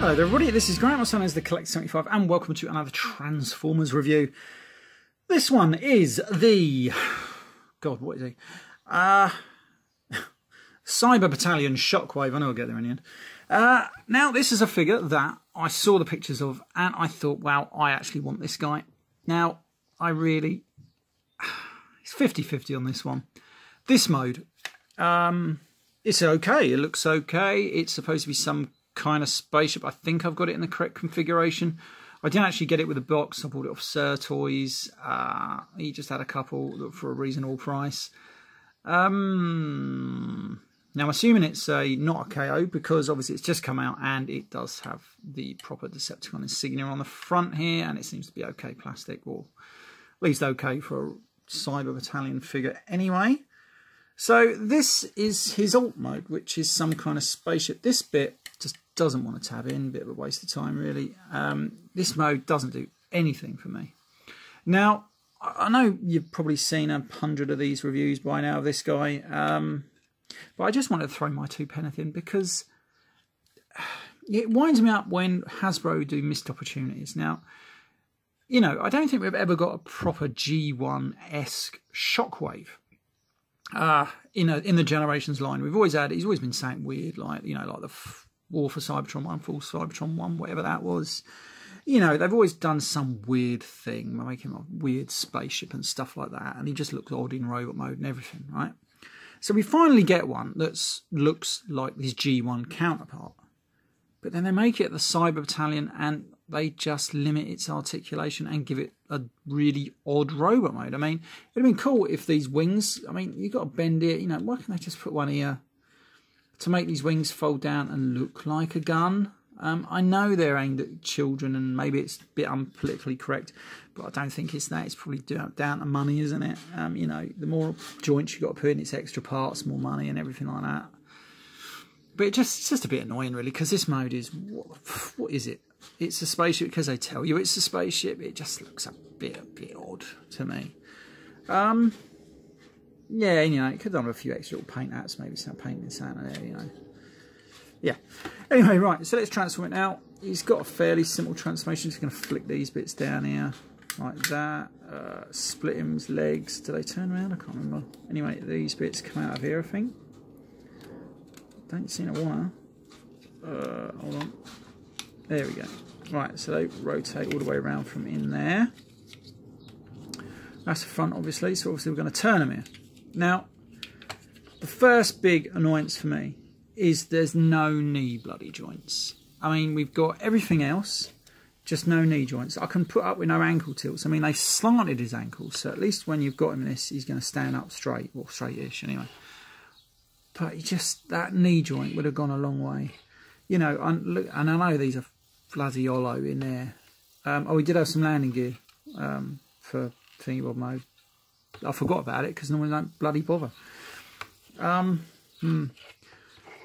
Hello there everybody, this is Grant, my son is the Collector 75 and welcome to another Transformers review. This one is the... God, what is he? Cyber Battalion Shockwave, I know I'll get there in the end. Now this is a figure that I saw the pictures of and I thought, wow, I actually want this guy. Now, I really... It's 50-50 on this one. This mode, it's okay, it looks okay, it's supposed to be some kind of spaceship. I think I've got it in the correct configuration. I didn't actually get it with a box. I bought it off Sir Toys. He just had a couple for a reasonable price. Now I'm assuming it's not a KO because obviously it's just come out and it does have the proper Decepticon insignia on the front here, and it seems to be okay plastic, or at least okay for a Cyber Battalion figure anyway. So this is his alt mode, which is some kind of spaceship. This bit just doesn't want to tab in, bit of a waste of time really. This mode doesn't do anything for me. Now, I know you've probably seen 100 of these reviews by now of this guy, but I just wanted to throw my 2 pence in because it winds me up when Hasbro do missed opportunities. Now, you know, I don't think we've ever got a proper G1-esque Shockwave. In the Generations line. We've always had, he's always been saying weird, like, you know, like the War for Cybertron 1, Full Cybertron 1, whatever that was. You know, they've always done some weird thing, making a weird spaceship and stuff like that, and he just looks odd in robot mode and everything, right? So we finally get one that looks like his G1 counterpart. But then they make it the Cyber Battalion and they just limit its articulation and give it a really odd robot mode. I mean, it'd have been cool if these wings, I mean, you've got to bend it, you know, why can't they just put one here to make these wings fold down and look like a gun? I know they're aimed at children and maybe it's a bit unpolitically correct, but I don't think it's that. It's probably down to money, isn't it? You know, the more joints you've got to put in its extra parts, more money and everything like that. But it's just a bit annoying, really, because this mode is... What is it? It's a spaceship because they tell you it's a spaceship. It just looks a bit odd to me. Yeah, you know, it could have done a few extra little paint apps, maybe some painting something there, you know. Yeah. Anyway, right, so let's transform it now. He's got a fairly simple transformation. Just going to flick these bits down here, like that. Split him's legs. Do they turn around? I can't remember. Anyway, these bits come out of here, I think. Don't seem to wanna. Hold on. There we go. Right, so they rotate all the way around from in there. That's the front, obviously. So obviously we're going to turn them here. Now, the first big annoyance for me is there's no knee bloody joints. I mean, we've got everything else, just no knee joints. I can put up with no ankle tilts. I mean, they've slanted his ankles, so at least when you've got him in this, he's going to stand up straight, or straight-ish anyway. But just that knee joint would have gone a long way. You know, and I know these are bloody hollow in there. Oh, we did have some landing gear for thingy bob mode. I forgot about it because no one don't bloody bother. Yeah,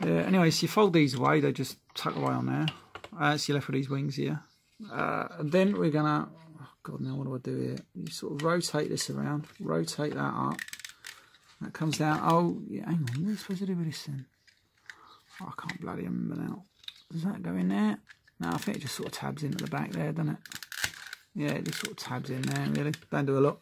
anyway, so you fold these away, they just tuck away on there. So you're left with these wings here. And then we're gonna, oh God, now what do I do here? You sort of rotate this around, rotate that up. That comes down. Oh, yeah, hang on. What are you supposed to do with this then? Oh, I can't bloody remember now. Does that go in there? No, I think it just sort of tabs into the back there, doesn't it? Yeah, it just sort of tabs in there, really. Don't do a lot.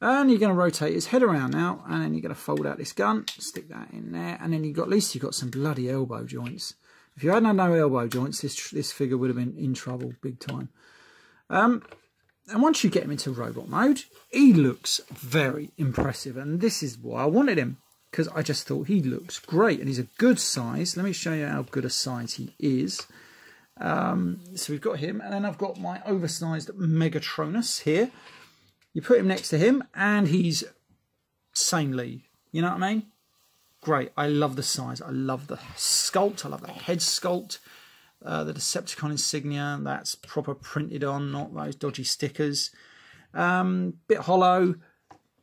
And you're going to rotate his head around now, and then you're going to fold out this gun, stick that in there, and then at least you've got some bloody elbow joints. If you hadn't had no elbow joints, this figure would have been in trouble big time. And once you get him into robot mode, he looks very impressive. And this is why I wanted him, because I just thought he looks great. And he's a good size. Let me show you how good a size he is. So we've got him. And then I've got my oversized Megatronus here. You put him next to him, and he's sanely. You know what I mean? Great. I love the size. I love the sculpt. I love the head sculpt. The Decepticon insignia, that's proper printed on, not those dodgy stickers. Bit hollow,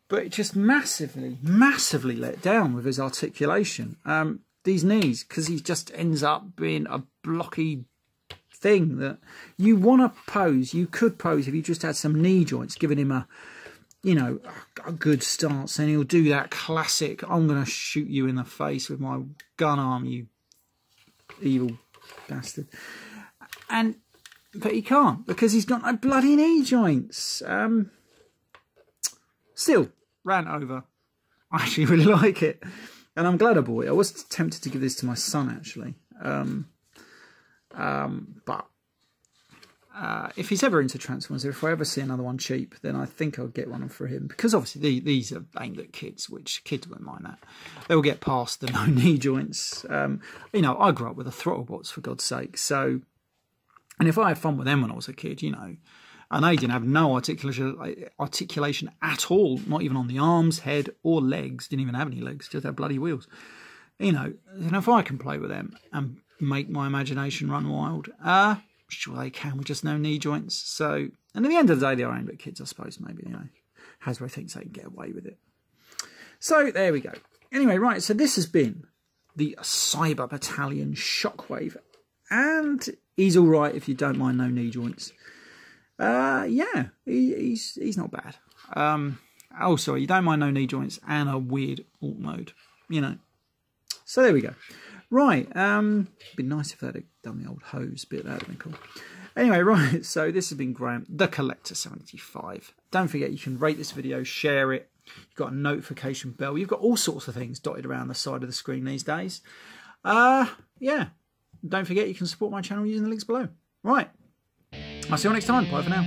but it just massively let down with his articulation. These knees, because he just ends up being a blocky thing that you want to pose. You could pose if you just had some knee joints, giving him a, you know, a good stance, and he'll do that classic, I'm going to shoot you in the face with my gun arm, you evil bastard. But he can't because he's got no bloody knee joints. Still, rant over. I actually really like it. And I'm glad I bought it. I was tempted to give this to my son, actually. But if he's ever into Transformers, if I ever see another one cheap, then I think I'll get one for him. Because obviously these are aimed at kids, which kids won't mind that. They'll get past the no knee joints. You know, I grew up with the Throttlebots, for God's sake. So, and if I had fun with them when I was a kid, you know, and they didn't have no articulation at all, not even on the arms, head, or legs. Didn't even have any legs, just had bloody wheels. You know, and if I can play with them and make my imagination run wild, sure they can with just no knee joints. So, and at the end of the day, they are aimed at kids, I suppose. Maybe, you know, Hasbro thinks they can get away with it. So there we go. Anyway, right. So this has been the Cyber Battalion Shockwave, and he's all right if you don't mind no knee joints. Yeah, he's not bad. Oh, sorry, you don't mind no knee joints and a weird alt mode, you know. So there we go. Right, it'd be nice if they'd have done the old hose bit. That would have been cool. Anyway, right, so this has been Graham, the Collector 75. Don't forget, you can rate this video, share it. You've got a notification bell. You've got all sorts of things dotted around the side of the screen these days. Yeah, don't forget you can support my channel using the links below. Right, I'll see you next time. Bye for now.